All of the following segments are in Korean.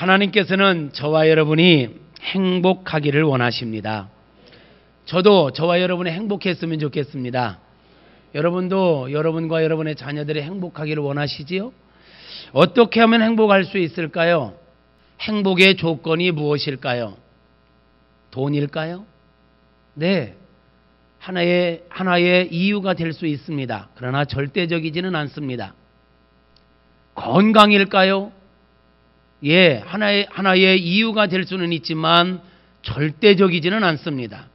하나님께서는 저와 여러분이 행복하기를 원하십니다. 저도 저와 여러분이 행복했으면 좋겠습니다. 여러분도 여러분과 여러분의 자녀들이 행복하기를 원하시지요? 어떻게 하면 행복할 수 있을까요? 행복의 조건이 무엇일까요? 돈일까요? 네, 하나의 이유가 될 수 있습니다. 그러나 절대적이지는 않습니다. 건강일까요? 예, 하나의 이유가 될 수는 있지만 절대적이지는 않습니다.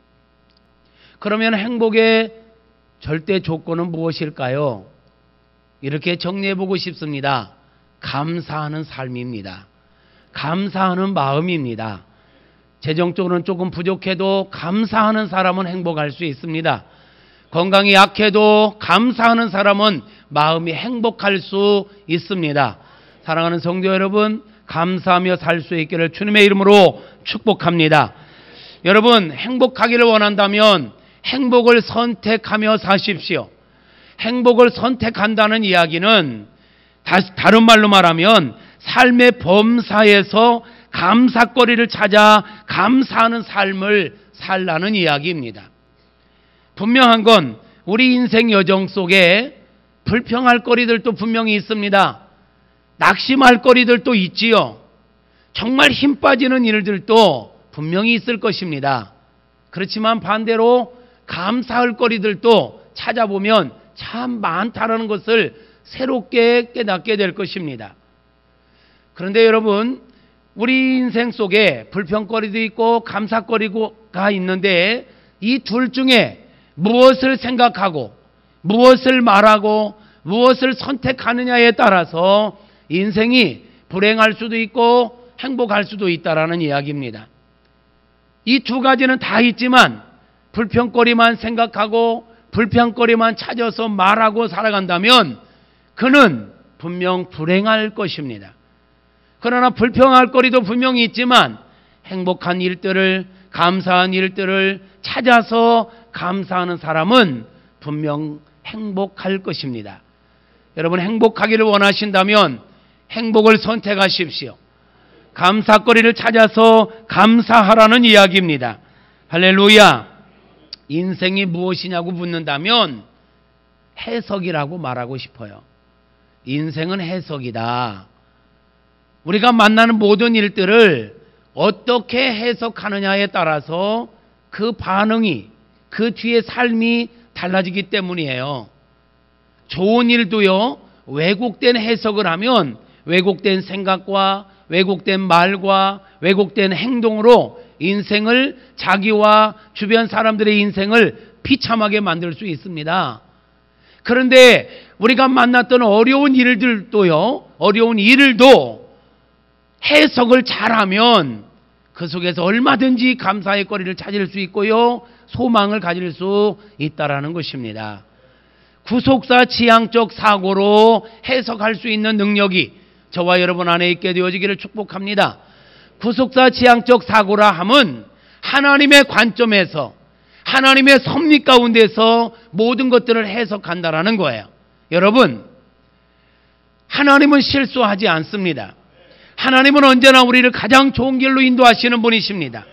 그러면 행복의 절대 조건은 무엇일까요? 이렇게 정리해 보고 싶습니다. 감사하는 삶입니다. 감사하는 마음입니다. 재정적으로는 조금 부족해도 감사하는 사람은 행복할 수 있습니다. 건강이 약해도 감사하는 사람은 마음이 행복할 수 있습니다. 사랑하는 성도 여러분, 감사하며 살 수 있기를 주님의 이름으로 축복합니다. 여러분, 행복하기를 원한다면 행복을 선택하며 사십시오. 행복을 선택한다는 이야기는 다른 말로 말하면 삶의 범사에서 감사거리를 찾아 감사하는 삶을 살라는 이야기입니다. 분명한 건 우리 인생 여정 속에 불평할 거리들도 분명히 있습니다. 낙심할 거리들도 있지요. 정말 힘 빠지는 일들도 분명히 있을 것입니다. 그렇지만 반대로 감사할 거리들도 찾아보면 참 많다라는 것을 새롭게 깨닫게 될 것입니다. 그런데 여러분, 우리 인생 속에 불평거리도 있고 감사거리가 있는데 이 둘 중에 무엇을 생각하고 무엇을 말하고 무엇을 선택하느냐에 따라서 인생이 불행할 수도 있고 행복할 수도 있다라는 이야기입니다. 이 두 가지는 다 있지만 불평거리만 생각하고 불평거리만 찾아서 말하고 살아간다면 그는 분명 불행할 것입니다. 그러나 불평할 거리도 분명히 있지만 행복한 일들을, 감사한 일들을 찾아서 감사하는 사람은 분명 행복할 것입니다. 여러분, 행복하기를 원하신다면 행복을 선택하십시오. 감사거리를 찾아서 감사하라는 이야기입니다. 할렐루야. 인생이 무엇이냐고 묻는다면 해석이라고 말하고 싶어요. 인생은 해석이다. 우리가 만나는 모든 일들을 어떻게 해석하느냐에 따라서 그 반응이, 그 뒤의 삶이 달라지기 때문이에요. 좋은 일도요, 왜곡된 해석을 하면 왜곡된 생각과 왜곡된 말과 왜곡된 행동으로 인생을, 자기와 주변 사람들의 인생을 비참하게 만들 수 있습니다. 그런데 우리가 만났던 어려운 일들도요, 어려운 일들도 해석을 잘하면 그 속에서 얼마든지 감사의 거리를 찾을 수 있고요, 소망을 가질 수 있다라는 것입니다. 구속사 지향적 사고로 해석할 수 있는 능력이 저와 여러분 안에 있게 되어지기를 축복합니다. 구속사 지향적 사고라 함은 하나님의 관점에서, 하나님의 섭리 가운데서 모든 것들을 해석한다라는 거예요. 여러분, 하나님은 실수하지 않습니다. 하나님은 언제나 우리를 가장 좋은 길로 인도하시는 분이십니다.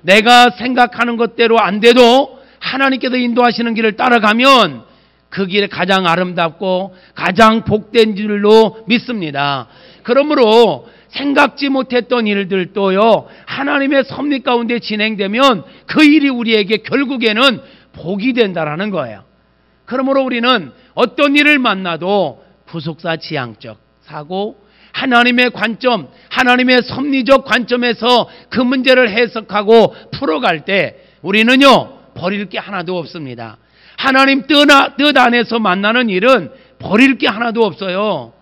내가 생각하는 것대로 안 돼도 하나님께서 인도하시는 길을 따라가면 그 길이 가장 아름답고 가장 복된 줄로 믿습니다. 그러므로 생각지 못했던 일들도요, 하나님의 섭리 가운데 진행되면 그 일이 우리에게 결국에는 복이 된다라는 거예요. 그러므로 우리는 어떤 일을 만나도 구속사 지향적 사고, 하나님의 관점, 하나님의 섭리적 관점에서 그 문제를 해석하고 풀어갈 때 우리는요, 버릴 게 하나도 없습니다. 하나님 뜻 안에서 만나는 일은 버릴 게 하나도 없어요.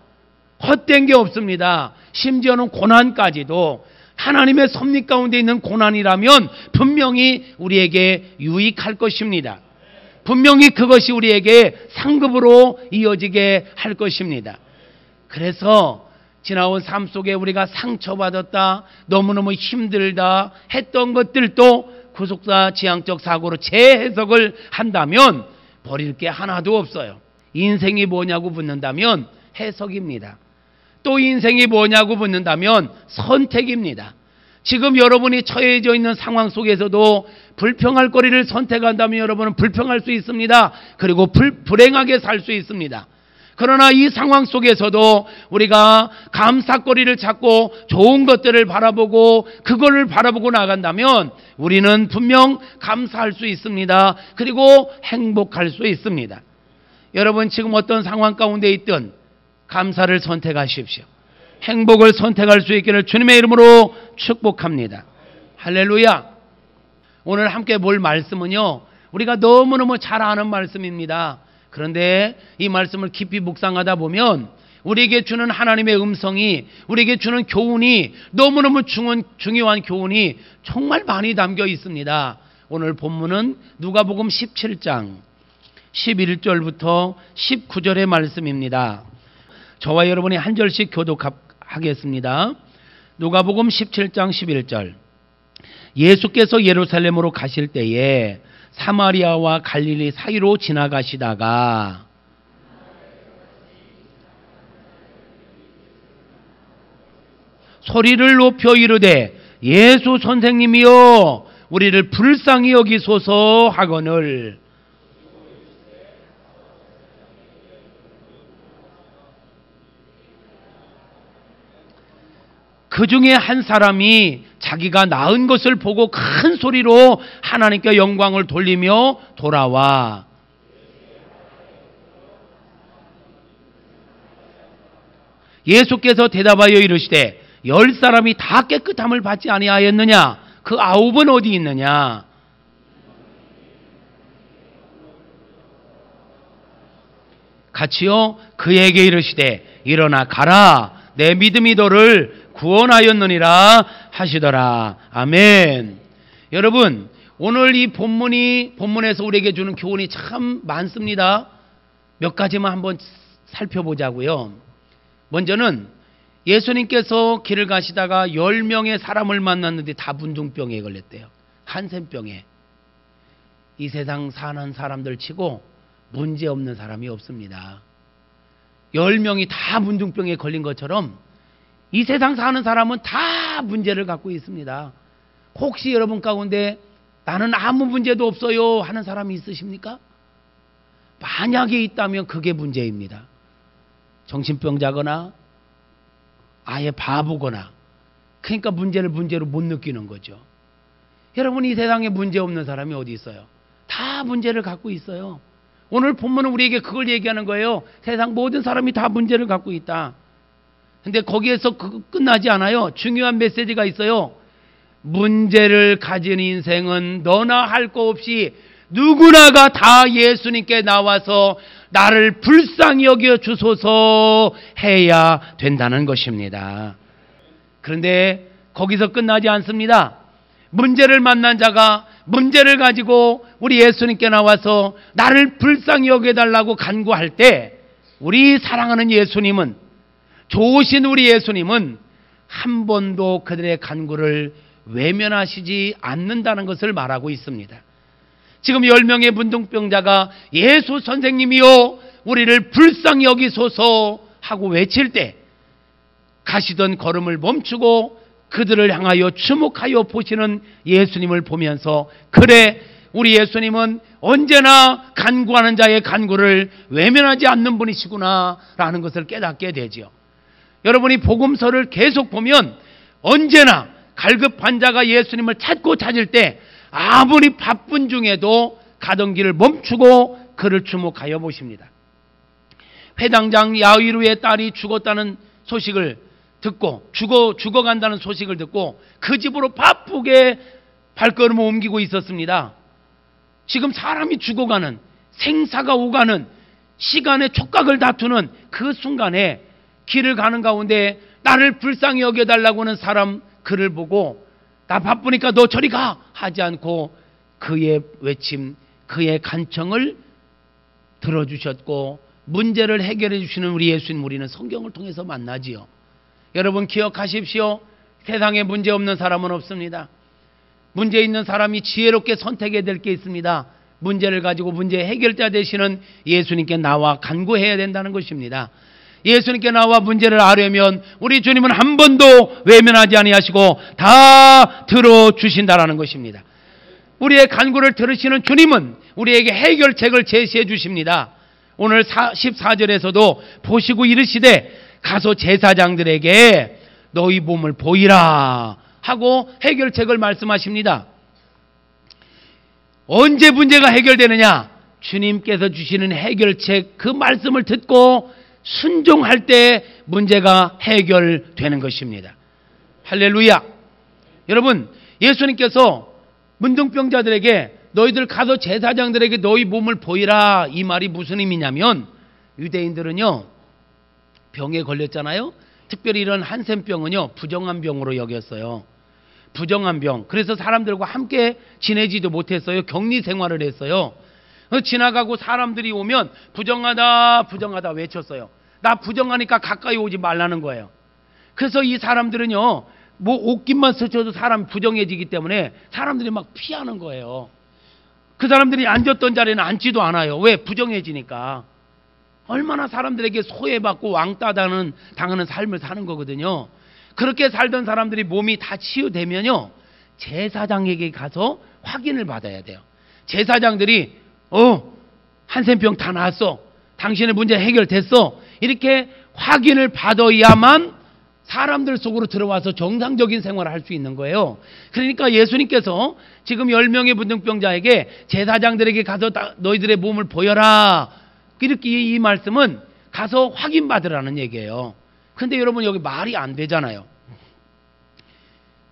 헛된 게 없습니다. 심지어는 고난까지도 하나님의 섭리 가운데 있는 고난이라면 분명히 우리에게 유익할 것입니다. 분명히 그것이 우리에게 상급으로 이어지게 할 것입니다. 그래서 지나온 삶 속에 우리가 상처받았다, 너무너무 힘들다 했던 것들도 구속사 지향적 사고로 재해석을 한다면 버릴 게 하나도 없어요. 인생이 뭐냐고 묻는다면 해석입니다. 또 인생이 뭐냐고 묻는다면 선택입니다. 지금 여러분이 처해져 있는 상황 속에서도 불평할 거리를 선택한다면 여러분은 불평할 수 있습니다. 그리고 불행하게 살 수 있습니다. 그러나 이 상황 속에서도 우리가 감사거리를 찾고 좋은 것들을 바라보고 그거를 바라보고 나간다면 우리는 분명 감사할 수 있습니다. 그리고 행복할 수 있습니다. 여러분 지금 어떤 상황 가운데 있든 감사를 선택하십시오. 행복을 선택할 수 있기를 주님의 이름으로 축복합니다. 할렐루야. 오늘 함께 볼 말씀은요, 우리가 너무너무 잘 아는 말씀입니다. 그런데 이 말씀을 깊이 묵상하다 보면 우리에게 주는 하나님의 음성이, 우리에게 주는 교훈이, 너무너무 중요한 교훈이 정말 많이 담겨 있습니다. 오늘 본문은 누가복음 17장 11절부터 19절의 말씀입니다. 저와 여러분이 한 절씩 교독하겠습니다. 누가복음 17장 11절. 예수께서 예루살렘으로 가실 때에 사마리아와 갈릴리 사이로 지나가시다가 소리를 높여 이르되 예수 선생님이여 우리를 불쌍히 여기소서 하거늘 그 중에 한 사람이 자기가 낳은 것을 보고 큰 소리로 하나님께 영광을 돌리며 돌아와 예수께서 대답하여 이르시되 10사람이 다 깨끗함을 받지 아니하였느냐? 그 9은 어디 있느냐? 같이요 그에게 이르시되 일어나 가라 내 믿음이 너를 구원하였느니라 하시더라. 아멘. 여러분 오늘 이 본문에서 우리에게 주는 교훈이 참 많습니다. 몇 가지만 한번 살펴보자고요. 먼저는 예수님께서 길을 가시다가 10명의 사람을 만났는데 다 문둥병에 걸렸대요. 한센병에. 이 세상 사는 사람들 치고 문제없는 사람이 없습니다. 10명이 다 문둥병에 걸린 것처럼 이 세상 사는 사람은 다 문제를 갖고 있습니다. 혹시 여러분 가운데 나는 아무 문제도 없어요 하는 사람이 있으십니까? 만약에 있다면 그게 문제입니다. 정신병자거나 아예 바보거나, 그러니까 문제를 문제로 못 느끼는 거죠. 여러분 이 세상에 문제 없는 사람이 어디 있어요? 다 문제를 갖고 있어요. 오늘 본문은 우리에게 그걸 얘기하는 거예요. 세상 모든 사람이 다 문제를 갖고 있다. 근데 거기에서 끝나지 않아요. 중요한 메시지가 있어요. 문제를 가진 인생은 너나 할 거 없이 누구나가 다 예수님께 나와서 나를 불쌍히 여겨 주소서 해야 된다는 것입니다. 그런데 거기서 끝나지 않습니다. 문제를 만난 자가 문제를 가지고 우리 예수님께 나와서 나를 불쌍히 여겨달라고 간구할 때 우리 사랑하는 예수님은, 좋으신 우리 예수님은 한 번도 그들의 간구를 외면하시지 않는다는 것을 말하고 있습니다. 지금 10명의 문둥병자가 예수 선생님이요 우리를 불쌍히 여기소서 하고 외칠 때 가시던 걸음을 멈추고 그들을 향하여 주목하여 보시는 예수님을 보면서, 그래 우리 예수님은 언제나 간구하는 자의 간구를 외면하지 않는 분이시구나 라는 것을 깨닫게 되죠. 여러분이 복음서를 계속 보면 언제나 갈급한 자가 예수님을 찾을 때 아무리 바쁜 중에도 가던 길을 멈추고 그를 주목하여 보십니다. 회당장 야이루의 딸이 죽었다는 소식을 듣고 죽어간다는 소식을 듣고 그 집으로 바쁘게 발걸음을 옮기고 있었습니다. 지금 사람이 죽어가는, 생사가 오가는 시간의 촉각을 다투는 그 순간에 길을 가는 가운데 나를 불쌍히 여겨달라고 하는 사람 그를 보고 나 바쁘니까 너 저리 가 하지 않고 그의 외침, 그의 간청을 들어주셨고 문제를 해결해 주시는 우리 예수님, 우리는 성경을 통해서 만나지요. 여러분 기억하십시오. 세상에 문제 없는 사람은 없습니다. 문제 있는 사람이 지혜롭게 선택해야 될 게 있습니다. 문제를 가지고 문제 해결자 되시는 예수님께 나와 간구해야 된다는 것입니다. 예수님께 나와 문제를 아려면 우리 주님은 한 번도 외면하지 아니하시고 다 들어주신다라는 것입니다. 우리의 간구를 들으시는 주님은 우리에게 해결책을 제시해 주십니다. 오늘 14절에서도 보시고 이르시되 가서 제사장들에게 너희 몸을 보이라 하고 해결책을 말씀하십니다. 언제 문제가 해결되느냐? 주님께서 주시는 해결책 그 말씀을 듣고 순종할 때 문제가 해결되는 것입니다. 할렐루야. 여러분, 예수님께서 문둥병자들에게 너희들 가서 제사장들에게 너희 몸을 보이라, 이 말이 무슨 의미냐면, 유대인들은요 병에 걸렸잖아요. 특별히 이런 한센병은요 부정한 병으로 여겼어요. 부정한 병. 그래서 사람들과 함께 지내지도 못했어요. 격리 생활을 했어요. 지나가고 사람들이 오면 부정하다 부정하다 외쳤어요. 나 부정하니까 가까이 오지 말라는 거예요. 그래서 이 사람들은요 뭐 옷깃만 스쳐도 사람이 부정해지기 때문에 사람들이 막 피하는 거예요. 그 사람들이 앉았던 자리는 앉지도 않아요. 왜? 부정해지니까. 얼마나 사람들에게 소외받고 왕따 당하는 삶을 사는 거거든요. 그렇게 살던 사람들이 몸이 다 치유되면요 제사장에게 가서 확인을 받아야 돼요. 제사장들이 한센병 다 나았어, 당신의 문제 해결됐어, 이렇게 확인을 받아야만 사람들 속으로 들어와서 정상적인 생활을 할 수 있는 거예요. 그러니까 예수님께서 지금 10명의 문둥병자에게 제사장들에게 가서 너희들의 몸을 보여라, 이렇게 이 말씀은 가서 확인받으라는 얘기예요. 근데 여러분 여기 말이 안 되잖아요.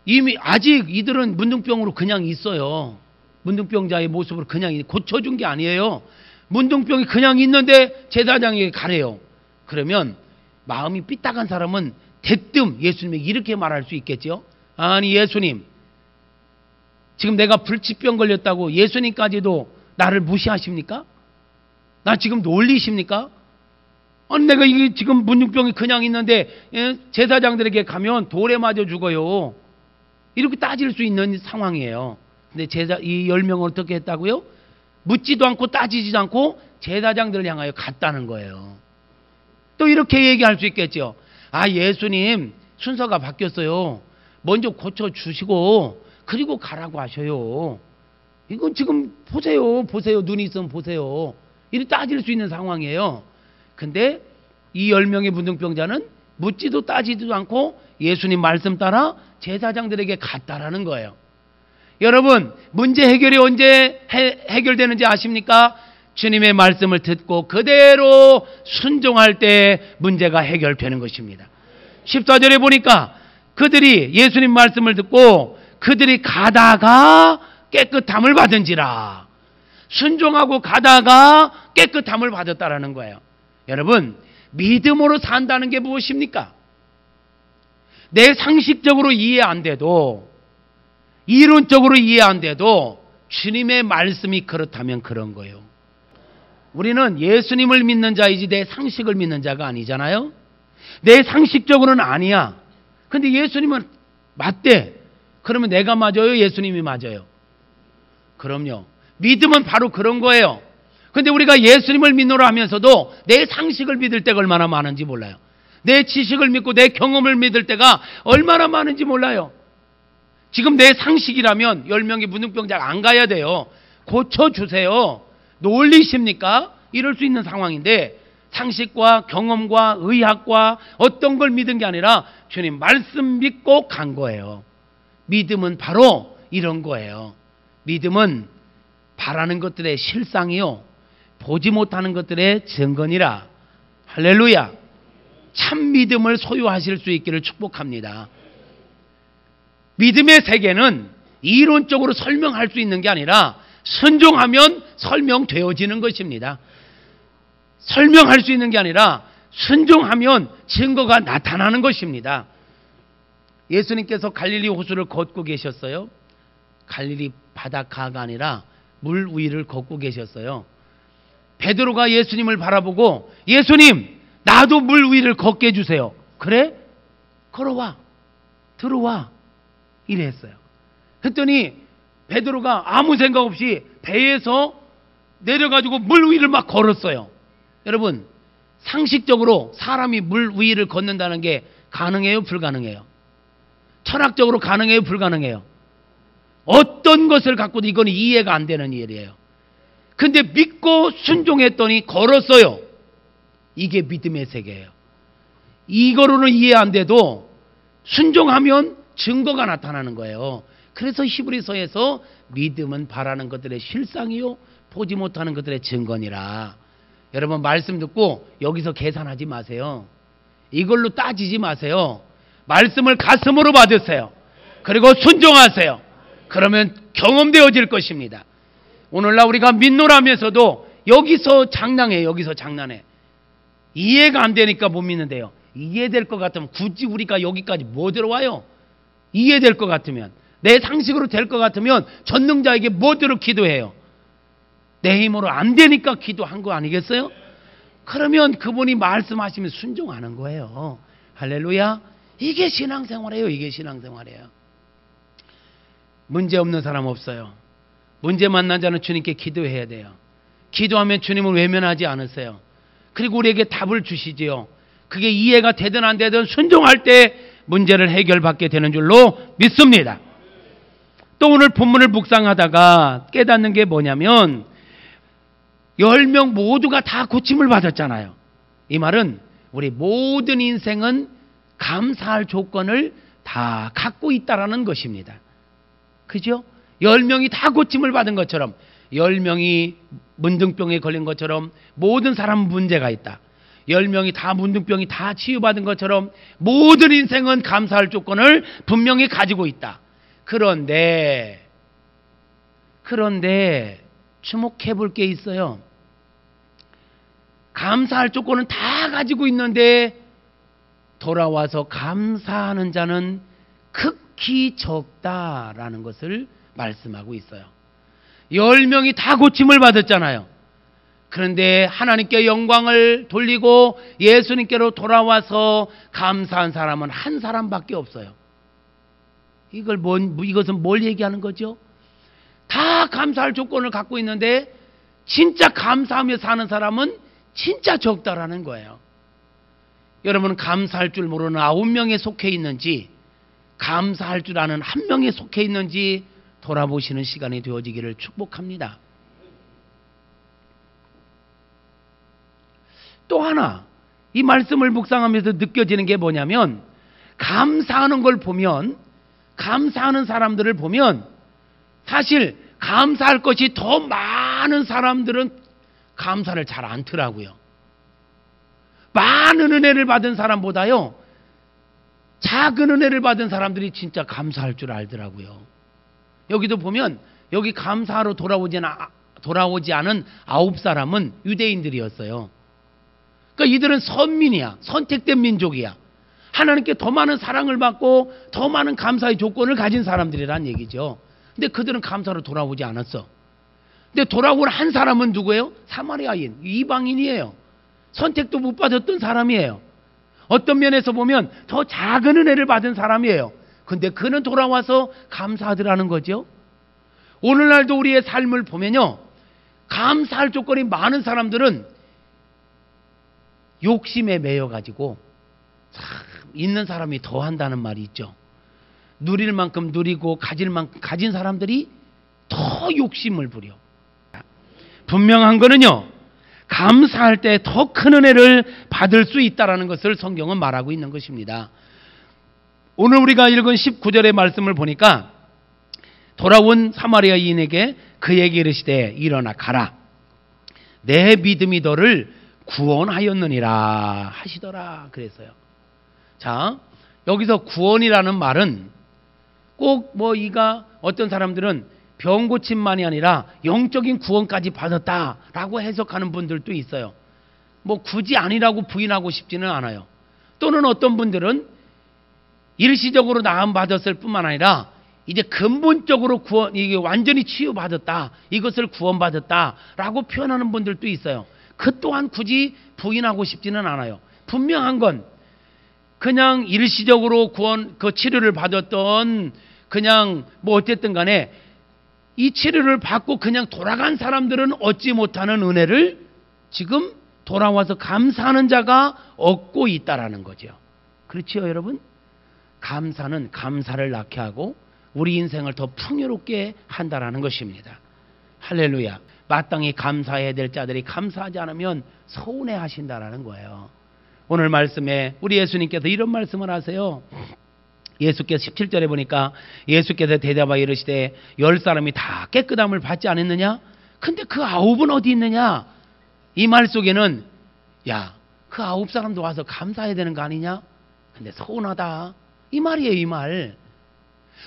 이미 아직 이들은 문둥병으로 그냥 있어요. 문둥병자의 모습으로 그냥 고쳐준 게 아니에요. 문둥병이 그냥 있는데 제사장에게 가래요. 그러면 마음이 삐딱한 사람은 대뜸 예수님에게 이렇게 말할 수 있겠죠. 아니 예수님, 지금 내가 불치병 걸렸다고 예수님까지도 나를 무시하십니까? 나 지금 놀리십니까? 아니 내가 이게 지금 문둥병이 그냥 있는데 제사장들에게 가면 돌에 맞아 죽어요. 이렇게 따질 수 있는 상황이에요. 근데 이 10명을 어떻게 했다고요? 묻지도 않고 따지지도 않고 제사장들을 향하여 갔다는 거예요. 또 이렇게 얘기할 수 있겠죠. 아 예수님 순서가 바뀌었어요. 먼저 고쳐주시고 그리고 가라고 하셔요. 이건 지금 보세요. 눈이 있으면 보세요. 이렇게 따질 수 있는 상황이에요. 근데 이 10명의 문둥병자는 묻지도 따지지도 않고 예수님 말씀 따라 제사장들에게 갔다라는 거예요. 여러분 문제 해결이 언제 해결되는지 아십니까? 주님의 말씀을 듣고 그대로 순종할 때 문제가 해결되는 것입니다. 14절에 보니까 그들이 예수님 말씀을 듣고 그들이 가다가 깨끗함을 받은지라. 순종하고 가다가 깨끗함을 받았다라는 거예요. 여러분 믿음으로 산다는 게 무엇입니까? 내 상식적으로 이해 안 돼도, 이론적으로 이해 안 돼도 주님의 말씀이 그렇다면 그런 거예요. 우리는 예수님을 믿는 자이지 내 상식을 믿는 자가 아니잖아요. 내 상식적으로는 아니야. 근데 예수님은 맞대. 그러면 내가 맞아요? 예수님이 맞아요? 그럼요. 믿음은 바로 그런 거예요. 근데 우리가 예수님을 믿노라 하면서도 내 상식을 믿을 때가 얼마나 많은지 몰라요. 내 지식을 믿고 내 경험을 믿을 때가 얼마나 많은지 몰라요. 지금 내 상식이라면 10명의 문둥병자가 안 가야 돼요. 고쳐주세요. 놀리십니까? 이럴 수 있는 상황인데 상식과 경험과 의학과 어떤 걸 믿은 게 아니라 주님 말씀 믿고 간 거예요. 믿음은 바로 이런 거예요. 믿음은 바라는 것들의 실상이요 보지 못하는 것들의 증거니라. 할렐루야. 참 믿음을 소유하실 수 있기를 축복합니다. 믿음의 세계는 이론적으로 설명할 수 있는 게 아니라 순종하면 설명되어지는 것입니다. 설명할 수 있는 게 아니라 순종하면 증거가 나타나는 것입니다. 예수님께서 갈릴리 호수를 걷고 계셨어요. 갈릴리 바닷가가 아니라 물 위를 걷고 계셨어요. 베드로가 예수님을 바라보고 예수님 나도 물 위를 걷게 해주세요. 그래? 걸어와. 들어와. 이랬어요. 그랬더니 베드로가 아무 생각 없이 배에서 내려가지고 물 위를 막 걸었어요. 여러분 상식적으로 사람이 물 위를 걷는다는 게 가능해요? 불가능해요? 철학적으로 가능해요? 불가능해요? 어떤 것을 갖고도 이건 이해가 안 되는 일이에요. 근데 믿고 순종했더니 걸었어요. 이게 믿음의 세계예요. 이거로는 이해 안 돼도 순종하면 증거가 나타나는 거예요. 그래서 히브리서에서 믿음은 바라는 것들의 실상이요 보지 못하는 것들의 증거니라. 여러분 말씀 듣고 여기서 계산하지 마세요. 이걸로 따지지 마세요. 말씀을 가슴으로 받으세요. 그리고 순종하세요. 그러면 경험되어질 것입니다. 오늘날 우리가 믿노라면서도 여기서 장난해. 여기서 장난해. 이해가 안 되니까 못 믿는데요. 이해될 것 같으면 굳이 우리가 여기까지 뭐 들어와요? 이해될 것 같으면, 내 상식으로 될 것 같으면 전능자에게 뭐대로 기도해요? 내 힘으로 안 되니까 기도한 거 아니겠어요? 그러면 그분이 말씀하시면 순종하는 거예요. 할렐루야. 이게 신앙생활이에요. 이게 신앙생활이에요. 문제 없는 사람 없어요. 문제 만난 자는 주님께 기도해야 돼요. 기도하면 주님을 외면하지 않으세요. 그리고 우리에게 답을 주시지요. 그게 이해가 되든 안 되든 순종할 때 문제를 해결받게 되는 줄로 믿습니다. 또 오늘 본문을 묵상하다가 깨닫는 게 뭐냐면 10명 모두가 다 고침을 받았잖아요. 이 말은 우리 모든 인생은 감사할 조건을 다 갖고 있다라는 것입니다. 그죠? 10명이 다 고침을 받은 것처럼, 10명이 문둥병에 걸린 것처럼 모든 사람은 문제가 있다. 10명이 다 문둥병이 다 치유받은 것처럼 모든 인생은 감사할 조건을 분명히 가지고 있다. 그런데 주목해 볼 게 있어요. 감사할 조건은 다 가지고 있는데 돌아와서 감사하는 자는 극히 적다라는 것을 말씀하고 있어요. 10명이 다 고침을 받았잖아요. 그런데 하나님께 영광을 돌리고 예수님께로 돌아와서 감사한 사람은 한 사람밖에 없어요. 이것은 뭘 얘기하는 거죠? 다 감사할 조건을 갖고 있는데 진짜 감사하며 사는 사람은 진짜 적다라는 거예요. 여러분 감사할 줄 모르는 9명에 속해 있는지 감사할 줄 아는 1명에 속해 있는지 돌아보시는 시간이 되어지기를 축복합니다. 또 하나 이 말씀을 묵상하면서 느껴지는 게 뭐냐면 감사하는 걸 보면, 감사하는 사람들을 보면 사실 감사할 것이 더 많은 사람들은 감사를 잘 않더라고요. 많은 은혜를 받은 사람보다요 작은 은혜를 받은 사람들이 진짜 감사할 줄 알더라고요. 여기도 보면 여기 감사하러 돌아오지 않은 9사람은 유대인들이었어요. 그러니까 이들은 선민이야. 선택된 민족이야. 하나님께 더 많은 사랑을 받고 더 많은 감사의 조건을 가진 사람들이란 얘기죠. 근데 그들은 감사로 돌아오지 않았어. 근데 돌아온 한 사람은 누구예요? 사마리아인, 이방인이에요. 선택도 못 받았던 사람이에요. 어떤 면에서 보면 더 작은 은혜를 받은 사람이에요. 근데 그는 돌아와서 감사하더라는 거죠. 오늘날도 우리의 삶을 보면요, 감사할 조건이 많은 사람들은 욕심에 매여가지고 참 있는 사람이 더 한다는 말이 있죠. 누릴 만큼 누리고 가질 만큼 가진 사람들이 더 욕심을 부려. 분명한 거는요, 감사할 때 더 큰 은혜를 받을 수 있다는 것을 성경은 말하고 있는 것입니다. 오늘 우리가 읽은 19절의 말씀을 보니까 돌아온 사마리아인에게 그에게 이르시되 일어나 가라. 내 믿음이 너를 구원하였느니라 하시더라 그랬어요. 자, 여기서 구원이라는 말은 꼭 이가 어떤 사람들은 병 고침만이 아니라 영적인 구원까지 받았다라고 해석하는 분들도 있어요. 굳이 아니라고 부인하고 싶지는 않아요. 또는 어떤 분들은 일시적으로 나음 받았을 뿐만 아니라 이제 근본적으로 이게 완전히 치유받았다, 이것을 구원받았다라고 표현하는 분들도 있어요. 그 또한 굳이 부인하고 싶지는 않아요. 분명한 건 그냥 일시적으로 그 치료를 받았던 그냥 어쨌든 간에 이 치료를 받고 그냥 돌아간 사람들은 얻지 못하는 은혜를 지금 돌아와서 감사하는 자가 얻고 있다라는 거죠. 그렇지요, 여러분? 감사는 감사를 낳게 하고 우리 인생을 더 풍요롭게 한다라는 것입니다. 할렐루야. 마땅히 감사해야 될 자들이 감사하지 않으면 서운해 하신다라는 거예요. 오늘 말씀에 우리 예수님께서 이런 말씀을 하세요. 예수께서 17절에 보니까 예수께서 대답하여 이르시되 10사람이 다 깨끗함을 받지 않았느냐? 근데 그 9은 어디 있느냐? 이 말 속에는 야, 그 9사람도 와서 감사해야 되는 거 아니냐? 근데 서운하다. 이 말이에요, 이 말.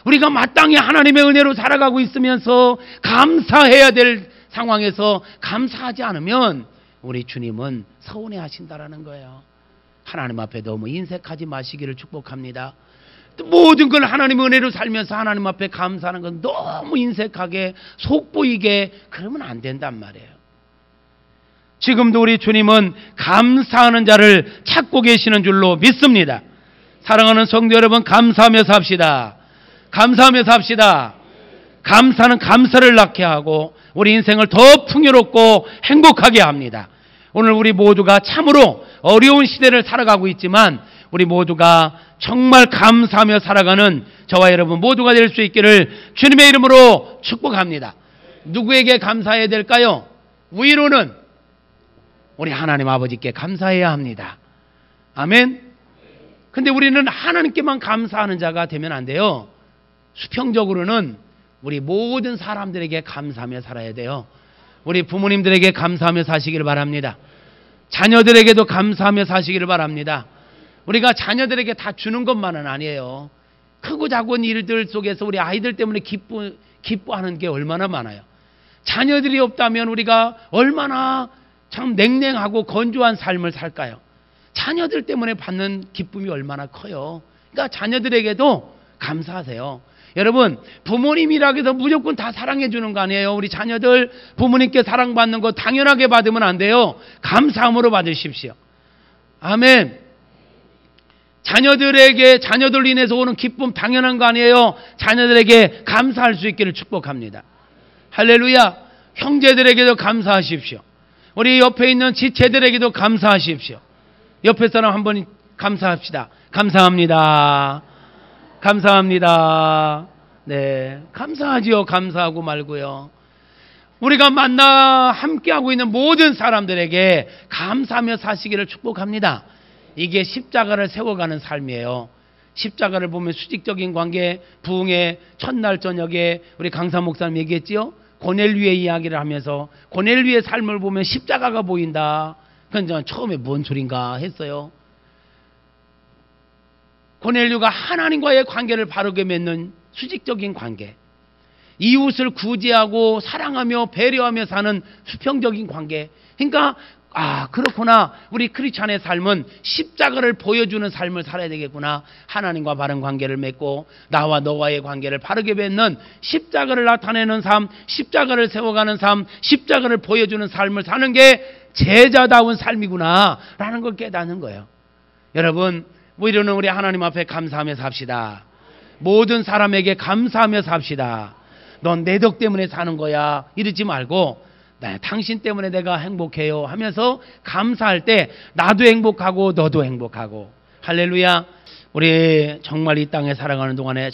우리가 마땅히 하나님의 은혜로 살아가고 있으면서 감사해야 될 상황에서 감사하지 않으면 우리 주님은 서운해 하신다라는 거예요. 하나님 앞에 너무 인색하지 마시기를 축복합니다. 모든 걸 하나님의 은혜로 살면서 하나님 앞에 감사하는 건 너무 인색하게 속보이게 그러면 안 된단 말이에요. 지금도 우리 주님은 감사하는 자를 찾고 계시는 줄로 믿습니다. 사랑하는 성도 여러분, 감사하며 삽시다. 감사하며 삽시다. 감사는 감사를 낳게 하고 우리 인생을 더 풍요롭고 행복하게 합니다. 오늘 우리 모두가 참으로 어려운 시대를 살아가고 있지만 우리 모두가 정말 감사하며 살아가는 저와 여러분 모두가 될 수 있기를 주님의 이름으로 축복합니다. 누구에게 감사해야 될까요? 위로는 우리 하나님 아버지께 감사해야 합니다. 아멘. 근데 우리는 하나님께만 감사하는 자가 되면 안 돼요. 수평적으로는 우리 모든 사람들에게 감사하며 살아야 돼요. 우리 부모님들에게 감사하며 사시기를 바랍니다. 자녀들에게도 감사하며 사시기를 바랍니다. 우리가 자녀들에게 다 주는 것만은 아니에요. 크고 작은 일들 속에서 우리 아이들 때문에 기뻐하는 게 얼마나 많아요. 자녀들이 없다면 우리가 얼마나 참 냉랭하고 건조한 삶을 살까요? 자녀들 때문에 받는 기쁨이 얼마나 커요. 그러니까 자녀들에게도 감사하세요. 여러분, 부모님이라고 해서 무조건 다 사랑해 주는 거 아니에요. 우리 자녀들 부모님께 사랑받는 거 당연하게 받으면 안 돼요. 감사함으로 받으십시오. 아멘. 자녀들로 인해서 오는 기쁨 당연한 거 아니에요. 자녀들에게 감사할 수 있기를 축복합니다. 할렐루야. 형제들에게도 감사하십시오. 우리 옆에 있는 지체들에게도 감사하십시오. 옆에 사람 한번 감사합시다. 감사합니다. 감사합니다. 네, 감사하지요. 감사하고 말고요. 우리가 만나 함께하고 있는 모든 사람들에게 감사하며 사시기를 축복합니다. 이게 십자가를 세워가는 삶이에요. 십자가를 보면 수직적인 관계, 부흥의 첫날 저녁에 우리 강사 목사님 얘기했지요. 고넬류의 이야기를 하면서 고넬류의 삶을 보면 십자가가 보인다. 그건 처음에 뭔 소린가 했어요. 고넬류가 하나님과의 관계를 바르게 맺는 수직적인 관계, 이웃을 구제하고 사랑하며 배려하며 사는 수평적인 관계. 그러니까 그렇구나. 우리 크리스찬의 삶은 십자가를 보여주는 삶을 살아야 되겠구나. 하나님과 바른 관계를 맺고 나와 너와의 관계를 바르게 맺는 십자가를 나타내는 삶, 십자가를 세워가는 삶, 십자가를 보여주는 삶을 사는 게 제자다운 삶이구나 라는 걸 깨닫는 거예요. 여러분, 우리는 우리 하나님 앞에 감사하며 삽시다. 모든 사람에게 감사하며 삽시다. 넌 내 덕 때문에 사는 거야 이러지 말고 당신 때문에 내가 행복해요 하면서 감사할 때 나도 행복하고 너도 행복하고. 할렐루야. 우리 정말 이 땅에 살아가는 동안에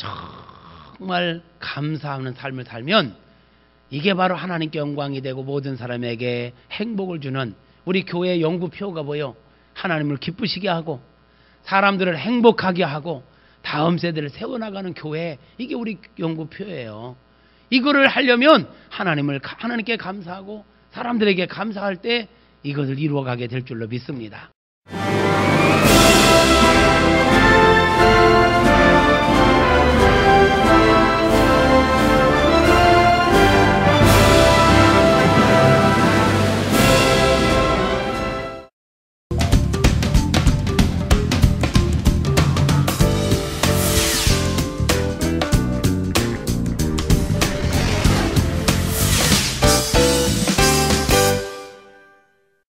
정말 감사하는 삶을 살면 이게 바로 하나님께 영광이 되고 모든 사람에게 행복을 주는 우리 교회의 연구표가 뭐요? 하나님을 기쁘시게 하고 사람들을 행복하게 하고 다음 세대를 세워나가는 교회, 이게 우리 연구표예요. 이거를 하려면 하나님께 감사하고 사람들에게 감사할 때 이것을 이루어가게 될 줄로 믿습니다.